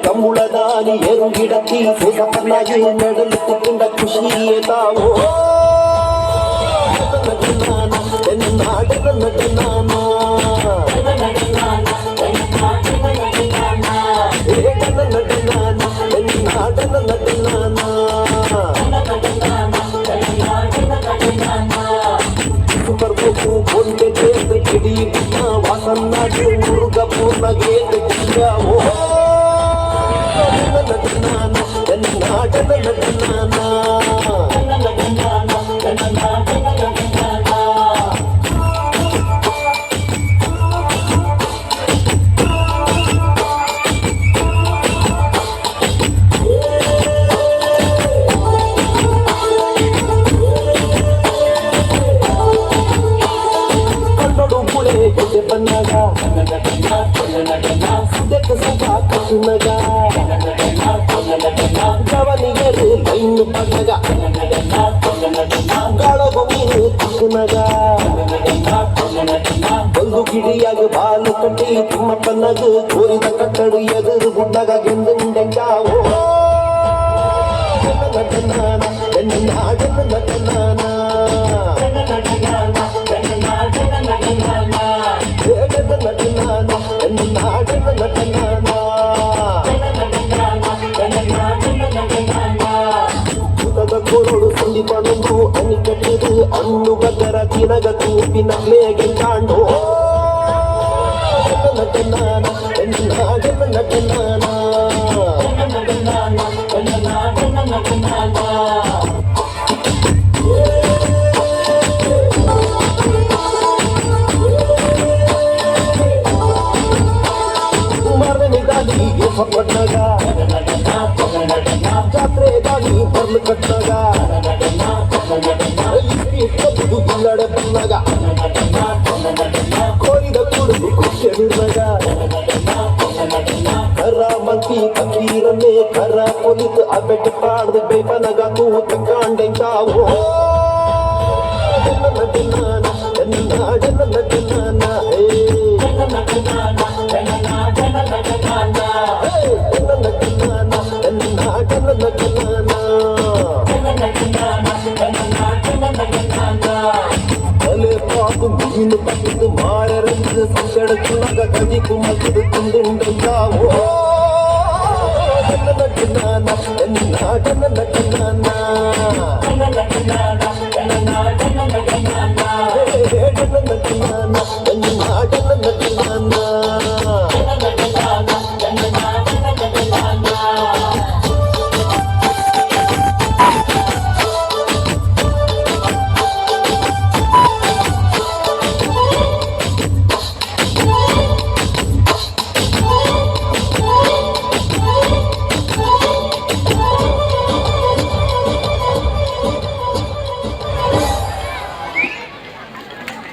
ಕಮ್ಮುಳದಾನಿ ಎರುಗಿಡತಿ ಸುಖಪನ್ನಾಗಿ ನಡೆಯುತ್ತಿದ್ದ ಖುಷಿಯೇ ತಾವು ಬರ್ಬೇಕು ಗೊಂಡೆ ಕೇಂದ್ರ ಕಿಡಿ ವಾಸನ್ನಾಗಿ ಮುರುಗ ಪೂರ್ಣ ಗೇಂದ್ರ ಕುಂಡಾವೋ ಗವನಿಗರು ಬೈನು ಪನ್ನಗ ಗಾಳಗೊ ಮೀನು ತಿಕ್ಕುನಗ ಒಂದು ಗಿಡಿಯಾಗ ಬಾಲು ಕಟ್ಟಿ ತಿಮ್ಮಪ್ಪನಗು ಕೋರಿದ ಕಟ್ಟಡು ಎದುರು ಗುಡ್ಡಗ ಗೆಂದುಂಡೆಂಗಾವೋ ಕೊರಡು ಸಂದೀಪನೊಂದು ಅನಿ ಕಟ್ಟಿದು ಅನ್ನು ಬದರ ತಿನಗ ತೂಪಿನ ಮೇಗೆ ಕಾಂಡು ಮರಣಿದಾಲಿಗೆ ಹೊರಟಗ ಜಾತ್ರೆ ದಾಳಿ ಬರ್ಲು ಕಟ್ಟಗ ಇಲ್ಲಡೆ ಬಂದಾಗ ಕೋರಿದ ಕುಡುಗು ಖುಷಿಯಾಗಿರುವಾಗ ಕರ ಮಂತಿ ಕಬೀರನ್ನೇ ಕರ ಪೊಲಿತು ಅಬೆಟ್ಟು ಪಾಡ್ದು ಬೇಪನಗ ತೂತು ಕಾಂಡೆಂಗಾವೋ ತಲೆ ಪಾತು ಮೀನು ಪಟ್ಟಿದ್ದು ಮಾರರಂದು ಸಂಕಡಕ್ಕುಳಗ ಕದಿ ಕುಮ್ಮದ್ದು ತುಂಡುಂಡಂಗಾವೋ ಜನ